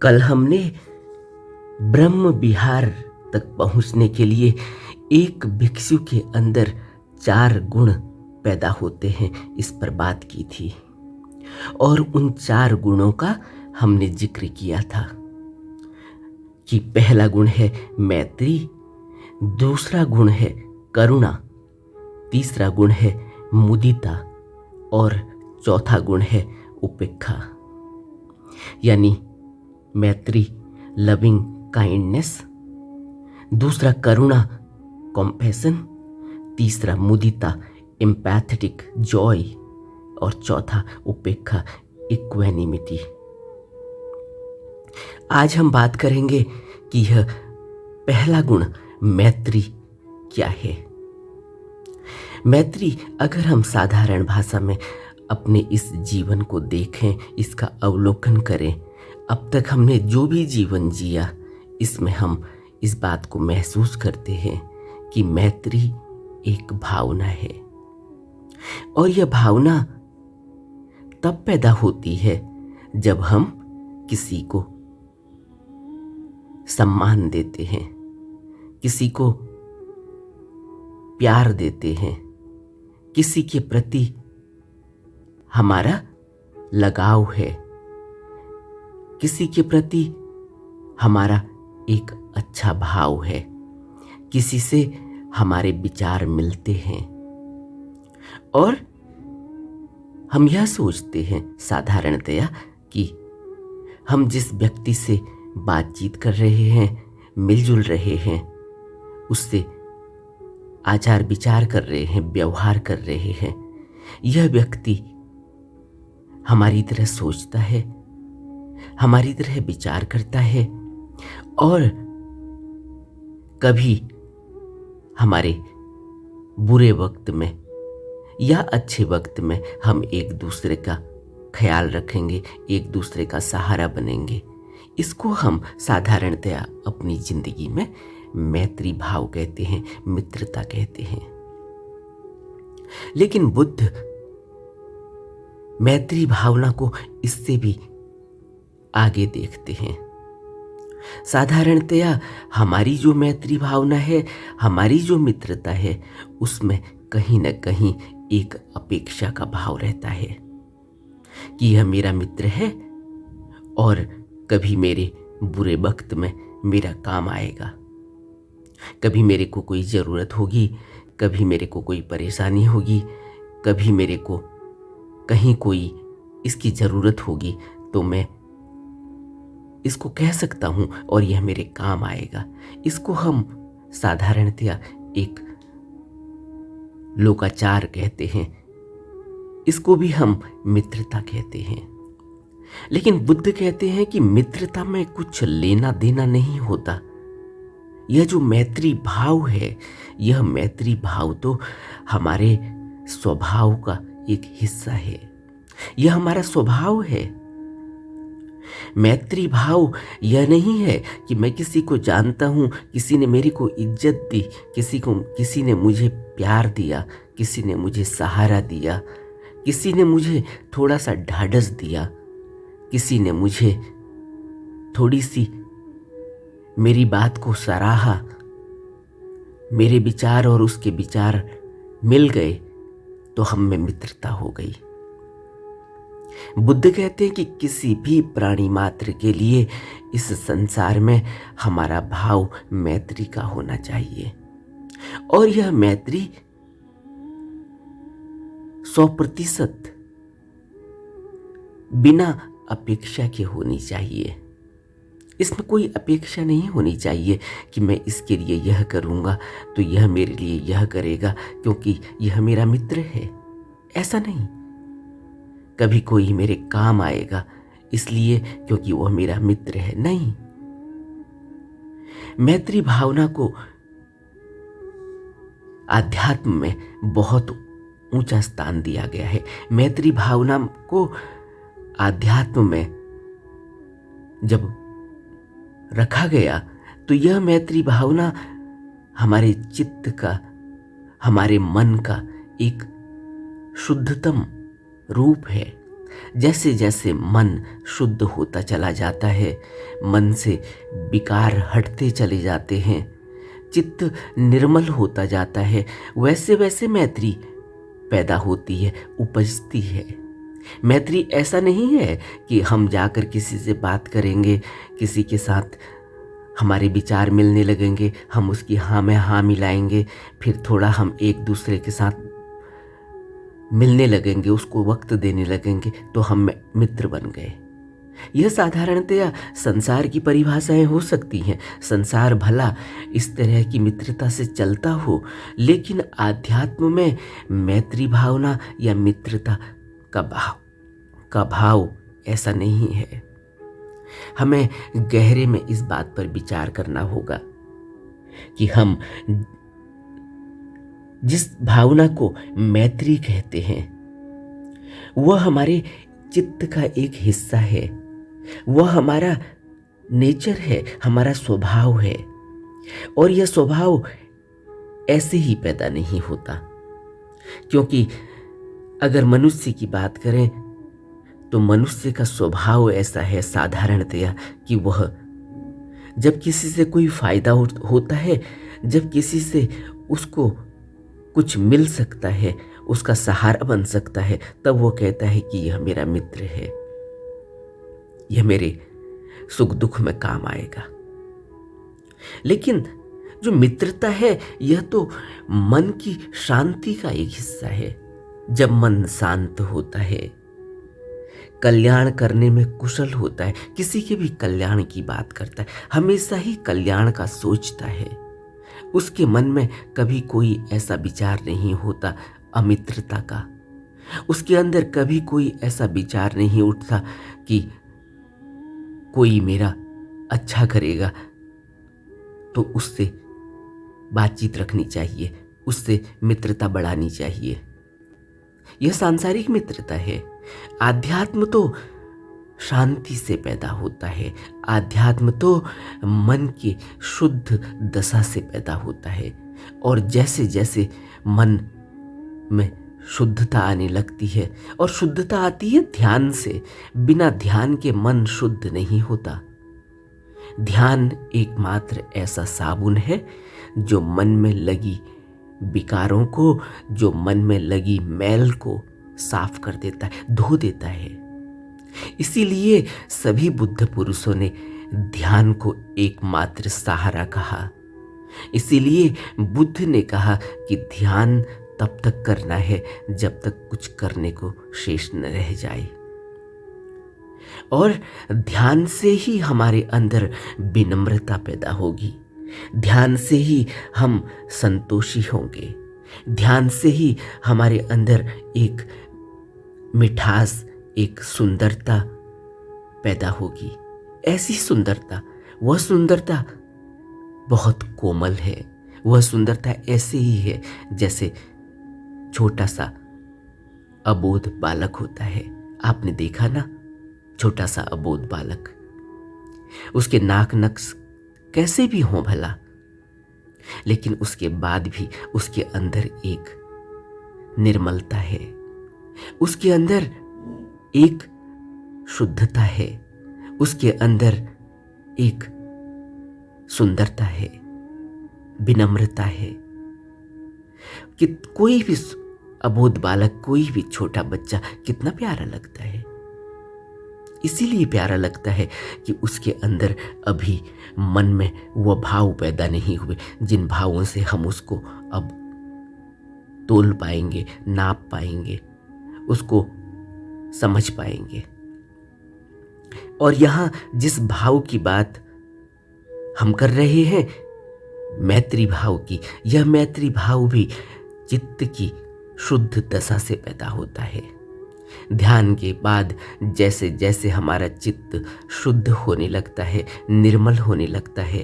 कल हमने ब्रह्म विहार तक पहुंचने के लिए एक भिक्षु के अंदर 4 गुण पैदा होते हैं इस पर बात की थी और उन 4 गुणों का हमने जिक्र किया था कि पहला गुण है मैत्री, दूसरा गुण है करुणा, तीसरा गुण है मुदिता और चौथा गुण है उपेक्षा। यानी मैत्री लविंग काइंडनेस, दूसरा करुणा कॉम्पैशन, तीसरा मुदिता एम्पैथेटिक जॉय और चौथा उपेक्षा इक्वेनिमिटी। आज हम बात करेंगे कि यह पहला गुण मैत्री क्या है। मैत्री अगर हम साधारण भाषा में अपने इस जीवन को देखें, इसका अवलोकन करें, अब तक हमने जो भी जीवन जिया इसमें हम इस बात को महसूस करते हैं कि मैत्री एक भावना है और यह भावना तब पैदा होती है जब हम किसी को सम्मान देते हैं, किसी को प्यार देते हैं, किसी के प्रति हमारा लगाव है, किसी के प्रति हमारा एक अच्छा भाव है, किसी से हमारे विचार मिलते हैं और हम यह सोचते हैं साधारणतया कि हम जिस व्यक्ति से बातचीत कर रहे हैं, मिलजुल रहे हैं, उससे आचार विचार कर रहे हैं, व्यवहार कर रहे हैं, यह व्यक्ति हमारी तरह सोचता है, हमारी तरह विचार करता है और कभी हमारे बुरे वक्त में या अच्छे वक्त में हम एक दूसरे का ख्याल रखेंगे, एक दूसरे का सहारा बनेंगे। इसको हम साधारणतया अपनी जिंदगी में मैत्री भाव कहते हैं, मित्रता कहते हैं। लेकिन बुद्ध मैत्री भावना को इससे भी आगे देखते हैं। साधारणतया हमारी जो मैत्री भावना है, हमारी जो मित्रता है, उसमें कहीं न कहीं एक अपेक्षा का भाव रहता है कि यह मेरा मित्र है और कभी मेरे बुरे वक्त में मेरा काम आएगा, कभी मेरे को कोई ज़रूरत होगी, कभी मेरे को कोई परेशानी होगी, कभी मेरे को कहीं कोई इसकी ज़रूरत होगी तो मैं इसको कह सकता हूँ और यह मेरे काम आएगा। इसको हम साधारणतया एक लोकाचार कहते हैं, इसको भी हम मित्रता कहते हैं। लेकिन बुद्ध कहते हैं कि मित्रता में कुछ लेना देना नहीं होता। यह जो मैत्री भाव है, यह मैत्री भाव तो हमारे स्वभाव का एक हिस्सा है, यह हमारा स्वभाव है। मैत्री भाव यह नहीं है कि मैं किसी को जानता हूँ, किसी ने मेरे को इज्जत दी, किसी ने मुझे प्यार दिया, किसी ने मुझे सहारा दिया, किसी ने मुझे थोड़ा सा ढाढ़स दिया, किसी ने मुझे थोड़ी सी मेरी बात को सराहा, मेरे विचार और उसके विचार मिल गए तो हम में मित्रता हो गई। बुद्ध कहते हैं कि किसी भी प्राणी मात्र के लिए इस संसार में हमारा भाव मैत्री का होना चाहिए और यह मैत्री 100% बिना अपेक्षा के होनी चाहिए। इसमें कोई अपेक्षा नहीं होनी चाहिए कि मैं इसके लिए यह करूँगा तो यह मेरे लिए यह करेगा क्योंकि यह मेरा मित्र है। ऐसा नहीं, कभी कोई मेरे काम आएगा इसलिए क्योंकि वह मेरा मित्र है, नहीं। मैत्री भावना को आध्यात्म में बहुत ऊंचा स्थान दिया गया है। मैत्री भावना को आध्यात्म में जब रखा गया तो यह मैत्री भावना हमारे चित्त का, हमारे मन का एक शुद्धतम रूप है। जैसे जैसे मन शुद्ध होता चला जाता है, मन से विकार हटते चले जाते हैं, चित्त निर्मल होता जाता है, वैसे वैसे मैत्री पैदा होती है, उपजती है। मैत्री ऐसा नहीं है कि हम जाकर किसी से बात करेंगे, किसी के साथ हमारे विचार मिलने लगेंगे, हम उसकी हाँ में हाँ मिलाएंगे, फिर थोड़ा हम एक दूसरे के साथ मिलने लगेंगे, उसको वक्त देने लगेंगे तो हम मित्र बन गए। यह साधारणतया संसार की परिभाषाएं हो सकती हैं, संसार भला इस तरह की मित्रता से चलता हो, लेकिन आध्यात्म में मैत्री भावना या मित्रता का भाव ऐसा नहीं है। हमें गहरे में इस बात पर विचार करना होगा कि हम जिस भावना को मैत्री कहते हैं वह हमारे चित्त का एक हिस्सा है, वह हमारा नेचर है, हमारा स्वभाव है। और यह स्वभाव ऐसे ही पैदा नहीं होता, क्योंकि अगर मनुष्य की बात करें तो मनुष्य का स्वभाव ऐसा है साधारणतया कि वह जब किसी से कोई फायदा होता है, जब किसी से उसको कुछ मिल सकता है, उसका सहारा बन सकता है, तब वो कहता है कि यह मेरा मित्र है, यह मेरे सुख दुख में काम आएगा। लेकिन जो मित्रता है यह तो मन की शांति का एक हिस्सा है। जब मन शांत होता है, कल्याण करने में कुशल होता है, किसी के भी कल्याण की बात करता है, हमेशा ही कल्याण का सोचता है, उसके मन में कभी कोई ऐसा विचार नहीं होता अमित्रता का, उसके अंदर कभी कोई ऐसा विचार नहीं उठता कि कोई मेरा अच्छा करेगा तो उससे बातचीत रखनी चाहिए, उससे मित्रता बढ़ानी चाहिए। यह सांसारिक मित्रता है। आध्यात्म तो शांति से पैदा होता है, आध्यात्म तो मन की शुद्ध दशा से पैदा होता है। और जैसे जैसे मन में शुद्धता आने लगती है, और शुद्धता आती है ध्यान से, बिना ध्यान के मन शुद्ध नहीं होता। ध्यान एकमात्र ऐसा साबुन है जो मन में लगी विकारों को, जो मन में लगी मैल को साफ कर देता है, धो देता है। इसीलिए सभी बुद्ध पुरुषों ने ध्यान को एकमात्र सहारा कहा। इसीलिए बुद्ध ने कहा कि ध्यान तब तक करना है जब तक कुछ करने को शेष न रह जाए। और ध्यान से ही हमारे अंदर विनम्रता पैदा होगी, ध्यान से ही हम संतोषी होंगे, ध्यान से ही हमारे अंदर एक मिठास, एक सुंदरता पैदा होगी। ऐसी सुंदरता, वह सुंदरता बहुत कोमल है, वह सुंदरता ऐसे ही है जैसे छोटा सा अबोध बालक होता है। आपने देखा ना, छोटा सा अबोध बालक, उसके नाक नक्श कैसे भी हों भला, लेकिन उसके बाद भी उसके अंदर एक निर्मलता है, उसके अंदर एक शुद्धता है, उसके अंदर एक सुंदरता है, विनम्रता है। कि कोई भी अबोध बालक, कोई भी छोटा बच्चा कितना प्यारा लगता है। इसीलिए प्यारा लगता है कि उसके अंदर अभी मन में वह भाव पैदा नहीं हुए जिन भावों से हम उसको अब तोल पाएंगे, नाप पाएंगे, उसको समझ पाएंगे। और यहाँ जिस भाव की बात हम कर रहे हैं, मैत्री भाव की, यह मैत्री भाव भी चित्त की शुद्ध दशा से पैदा होता है। ध्यान के बाद जैसे जैसे हमारा चित्त शुद्ध होने लगता है, निर्मल होने लगता है,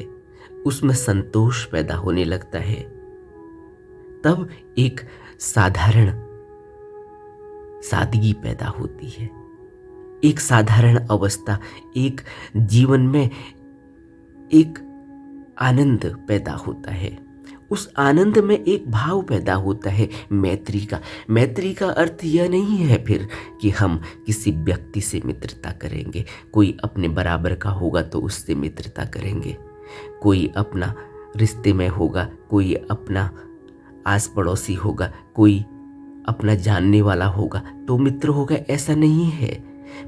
उसमें संतोष पैदा होने लगता है, तब एक साधारण सादगी पैदा होती है, एक साधारण अवस्था, एक जीवन में एक आनंद पैदा होता है। उस आनंद में एक भाव पैदा होता है मैत्री का। मैत्री का अर्थ यह नहीं है फिर कि हम किसी व्यक्ति से मित्रता करेंगे। कोई अपने बराबर का होगा तो उससे मित्रता करेंगे, कोई अपना रिश्ते में होगा, कोई अपना आस पड़ोसी होगा, कोई अपना जानने वाला होगा तो मित्र होगा, ऐसा नहीं है।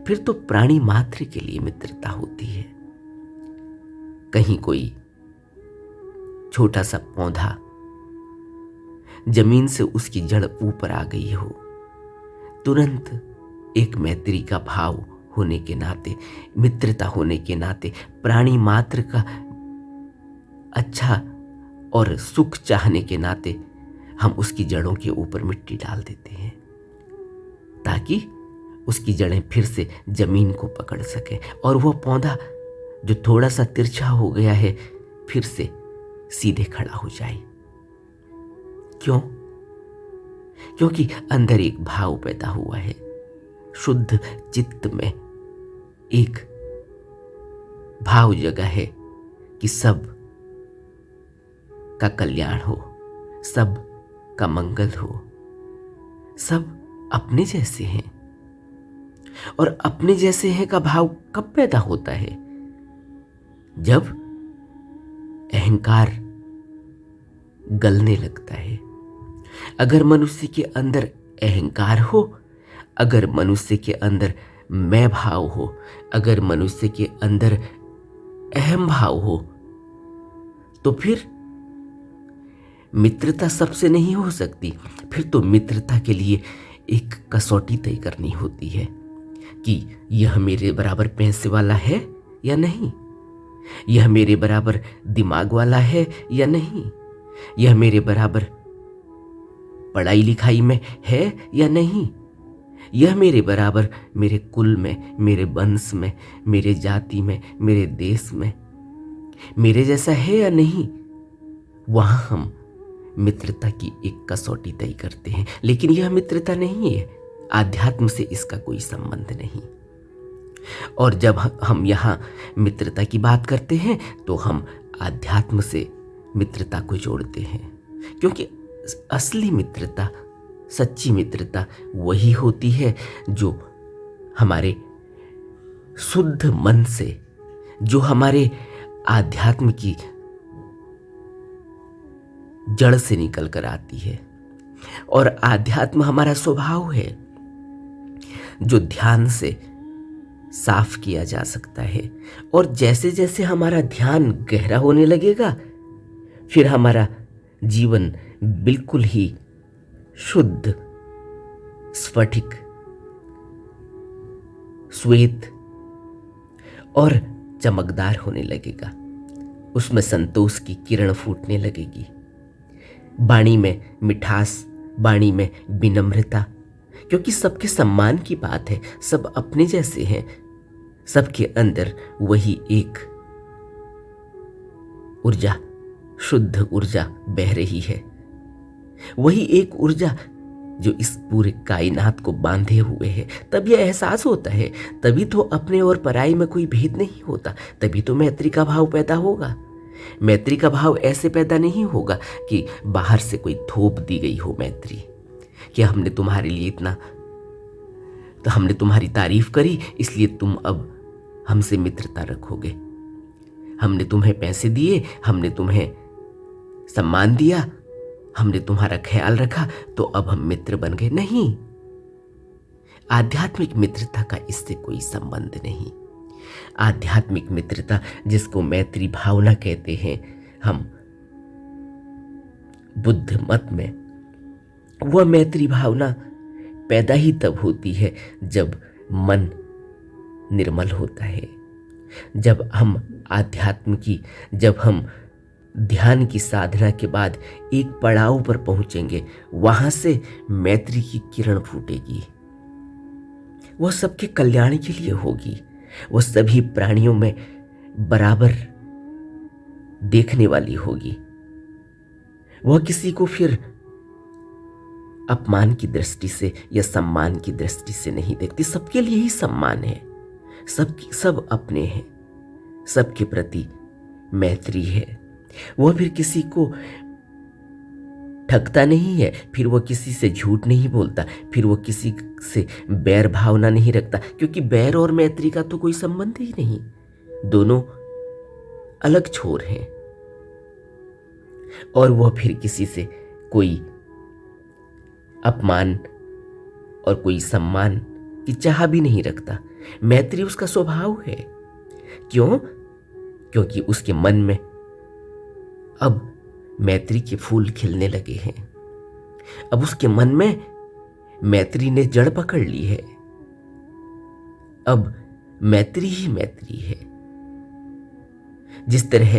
फिर तो प्राणी मात्र के लिए मित्रता होती है। कहीं कोई छोटा सा पौधा, जमीन से उसकी जड़ ऊपर आ गई हो, तुरंत एक मैत्री का भाव होने के नाते, मित्रता होने के नाते, प्राणी मात्र का अच्छा और सुख चाहने के नाते हम उसकी जड़ों के ऊपर मिट्टी डाल देते हैं ताकि उसकी जड़ें फिर से जमीन को पकड़ सके और वह पौधा जो थोड़ा सा तिरछा हो गया है फिर से सीधे खड़ा हो जाए। क्यों? क्योंकि अंदर एक भाव पैदा हुआ है, शुद्ध चित्त में एक भाव जगा है कि सब का कल्याण हो, सब का मंगल हो, सब अपने जैसे हैं। और अपने जैसे हैं का भाव कब पैदा होता है? जब अहंकार गलने लगता है। अगर मनुष्य के अंदर अहंकार हो, अगर मनुष्य के अंदर मैं भाव हो, अगर मनुष्य के अंदर अहम भाव हो, तो फिर मित्रता सबसे नहीं हो सकती। फिर तो मित्रता के लिए एक कसौटी तय करनी होती है कि यह मेरे बराबर पैसे वाला है या नहीं, यह मेरे बराबर दिमाग वाला है या नहीं, यह मेरे बराबर पढ़ाई लिखाई में है या नहीं, यह मेरे बराबर मेरे कुल में, मेरे वंश में, मेरे जाति में, मेरे देश में मेरे जैसा है या नहीं। वहां हम मित्रता की एक कसौटी तय करते हैं। लेकिन यह मित्रता नहीं है, आध्यात्म से इसका कोई संबंध नहीं। और जब हम यहाँ मित्रता की बात करते हैं तो हम आध्यात्म से मित्रता को जोड़ते हैं, क्योंकि असली मित्रता, सच्ची मित्रता वही होती है जो हमारे शुद्ध मन से, जो हमारे आध्यात्म की जड़ से निकल कर आती है। और आध्यात्म हमारा स्वभाव है जो ध्यान से साफ किया जा सकता है। और जैसे जैसे हमारा ध्यान गहरा होने लगेगा फिर हमारा जीवन बिल्कुल ही शुद्ध, स्फटिक, श्वेत और चमकदार होने लगेगा। उसमें संतोष की किरण फूटने लगेगी। वाणी में मिठास, वाणी में विनम्रता, क्योंकि सबके सम्मान की बात है, सब अपने जैसे हैं, सबके अंदर वही एक ऊर्जा, शुद्ध ऊर्जा बह रही है। वही एक ऊर्जा जो इस पूरे कायनात को बांधे हुए है। तब यह एहसास होता है, तभी तो अपने और पराई में कोई भेद नहीं होता, तभी तो मैत्री का भाव पैदा होगा। मैत्री का भाव ऐसे पैदा नहीं होगा कि बाहर से कोई थोप दी गई हो मैत्री, कि हमने तुम्हारे लिए इतना, तो हमने तुम्हारी तारीफ करी इसलिए तुम अब हमसे मित्रता रखोगे, हमने तुम्हें पैसे दिए, हमने तुम्हें सम्मान दिया, हमने तुम्हारा ख्याल रखा तो अब हम मित्र बन गए। नहीं, आध्यात्मिक मित्रता का इससे कोई संबंध नहीं। आध्यात्मिक मित्रता, जिसको मैत्री भावना कहते हैं हम बुद्ध मत में, वह मैत्री भावना पैदा ही तब होती है जब मन निर्मल होता है, जब हम आध्यात्म की, जब हम ध्यान की साधना के बाद एक पड़ाव पर पहुंचेंगे, वहां से मैत्री की किरण फूटेगी। वह सबके कल्याण के लिए होगी, वह सभी प्राणियों में बराबर देखने वाली होगी। वह किसी को फिर अपमान की दृष्टि से या सम्मान की दृष्टि से नहीं देखती। सबके लिए ही सम्मान है, सब अपने हैं, सबके प्रति मैत्री है। वह फिर किसी को ठगता नहीं है, फिर वो किसी से झूठ नहीं बोलता, फिर वो किसी से बैर भावना नहीं रखता, क्योंकि बैर और मैत्री का तो कोई संबंध ही नहीं, दोनों अलग छोर हैं। और वह फिर किसी से कोई अपमान और कोई सम्मान की चाह भी नहीं रखता। मैत्री उसका स्वभाव है। क्यों? क्योंकि उसके मन में अब मैत्री के फूल खिलने लगे हैं। अब उसके मन में मैत्री ने जड़ पकड़ ली है। अब मैत्री ही मैत्री है। जिस तरह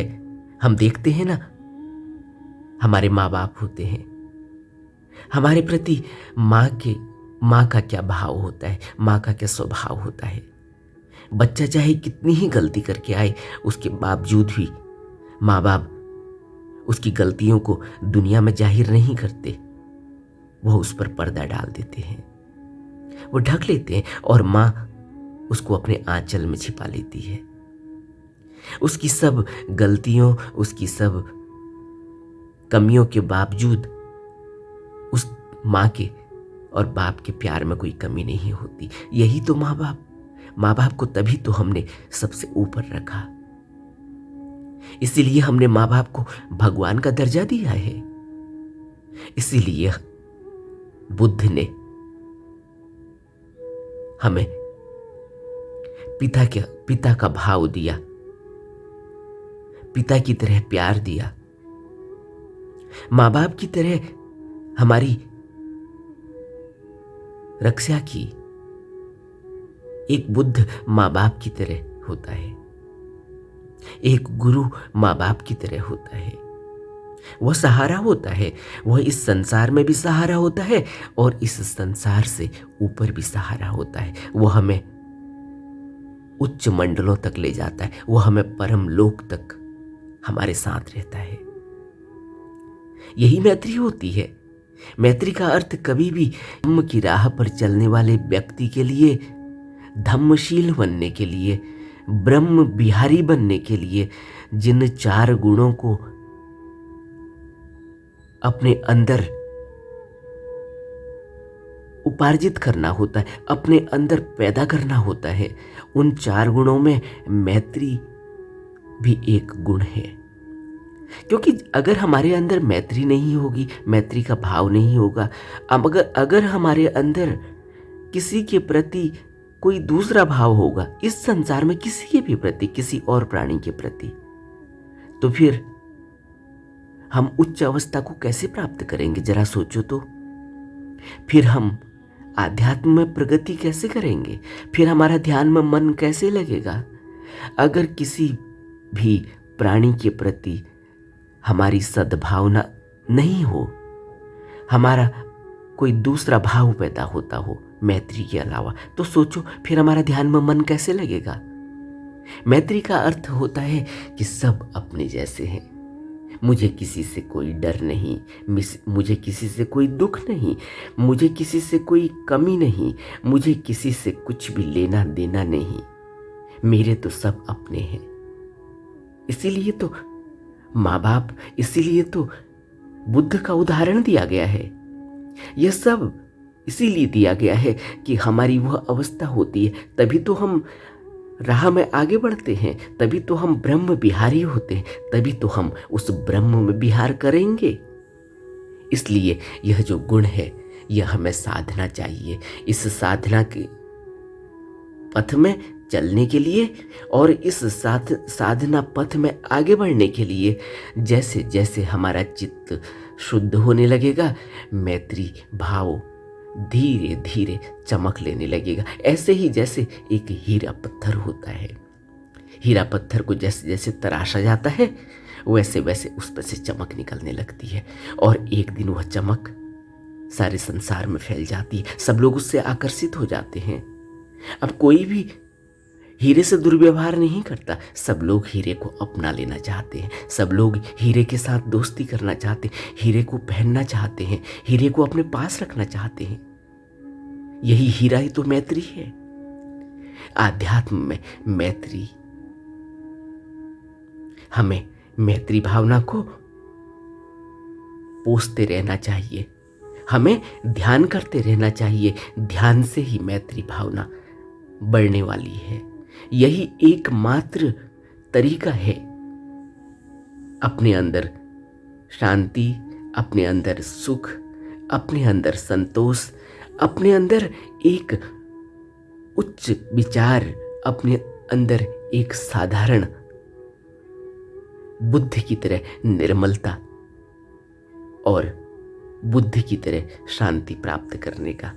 हम देखते हैं ना, हमारे माँ बाप होते हैं, हमारे प्रति माँ का क्या भाव होता है, माँ का क्या स्वभाव होता है। बच्चा चाहे कितनी ही गलती करके आए, उसके बावजूद भी माँ बाप उसकी गलतियों को दुनिया में जाहिर नहीं करते, वह उस पर पर्दा डाल देते हैं, वो ढक लेते हैं, और माँ उसको अपने आंचल में छिपा लेती है। उसकी सब गलतियों, उसकी सब कमियों के बावजूद उस माँ के और बाप के प्यार में कोई कमी नहीं होती। यही तो माँ बाप को तभी तो हमने सबसे ऊपर रखा, इसीलिए हमने माँ बाप को भगवान का दर्जा दिया है। इसीलिए बुद्ध ने हमें पिता का भाव दिया, पिता की तरह प्यार दिया, माँ बाप की तरह हमारी रक्षा की। एक बुद्ध माँ बाप की तरह होता है, एक गुरु माँ बाप की तरह होता है। वह सहारा होता है, वह इस संसार में भी सहारा होता है और इस संसार से ऊपर भी सहारा होता है। वह हमें उच्च मंडलों तक ले जाता है, वह हमें परम लोक तक हमारे साथ रहता है। यही मैत्री होती है। मैत्री का अर्थ कभी भी धम्म की राह पर चलने वाले व्यक्ति के लिए, धम्मशील बनने के लिए, ब्रह्म बिहारी बनने के लिए, जिन 4 गुणों को अपने अंदर उपार्जित करना होता है, अपने अंदर पैदा करना होता है, उन 4 गुणों में मैत्री भी एक गुण है। क्योंकि अगर हमारे अंदर मैत्री नहीं होगी, मैत्री का भाव नहीं होगा, अगर हमारे अंदर किसी के प्रति कोई दूसरा भाव होगा, इस संसार में किसी के भी प्रति, किसी और प्राणी के प्रति, तो फिर हम उच्च अवस्था को कैसे प्राप्त करेंगे? जरा सोचो तो। फिर हम आध्यात्म में प्रगति कैसे करेंगे? फिर हमारा ध्यान में मन कैसे लगेगा? अगर किसी भी प्राणी के प्रति हमारी सद्भावना नहीं हो, हमारा कोई दूसरा भाव पैदा होता हो मैत्री के अलावा, तो सोचो फिर हमारा ध्यान में मन कैसे लगेगा? मैत्री का अर्थ होता है कि सब अपने जैसे हैं, मुझे किसी से कोई डर नहीं, मुझे किसी से कोई दुख नहीं, मुझे किसी से कोई कमी नहीं, मुझे किसी से कुछ भी लेना देना नहीं, मेरे तो सब अपने हैं। इसीलिए तो माँ बाप, इसीलिए तो बुद्ध का उदाहरण दिया गया है। यह सब इसीलिए दिया गया है कि हमारी वह अवस्था होती है, तभी तो हम राह में आगे बढ़ते हैं, तभी तो हम ब्रह्म बिहारी होते हैं, तभी तो हम उस ब्रह्म में विहार करेंगे। इसलिए यह जो गुण है, यह हमें साधना चाहिए। इस साधना के पथ में चलने के लिए और इस साधना पथ में आगे बढ़ने के लिए जैसे जैसे हमारा चित्त शुद्ध होने लगेगा, मैत्री भाव धीरे धीरे चमक लेने लगेगा। ऐसे ही जैसे एक हीरा पत्थर होता है, हीरा पत्थर को जैसे जैसे तराशा जाता है, वैसे वैसे उस पर से चमक निकलने लगती है, और एक दिन वह चमक सारे संसार में फैल जाती है। सब लोग उससे आकर्षित हो जाते हैं। अब कोई भी हीरे से दुर्व्यवहार नहीं करता, सब लोग हीरे को अपना लेना चाहते हैं, सब लोग हीरे के साथ दोस्ती करना चाहते हैं, हीरे को पहनना चाहते हैं, हीरे को अपने पास रखना चाहते हैं। यही हीरा ही तो मैत्री है। आध्यात्म में मैत्री, हमें मैत्री भावना को पोसते रहना चाहिए, हमें ध्यान करते रहना चाहिए। ध्यान से ही मैत्री भावना बढ़ने वाली है। यही एकमात्र तरीका है अपने अंदर शांति, अपने अंदर सुख, अपने अंदर संतोष, अपने अंदर एक उच्च विचार, अपने अंदर एक साधारण बुद्धि की तरह निर्मलता और बुद्धि की तरह शांति प्राप्त करने का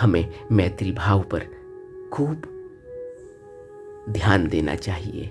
हमें मैत्री भाव पर खूब ध्यान देना चाहिए।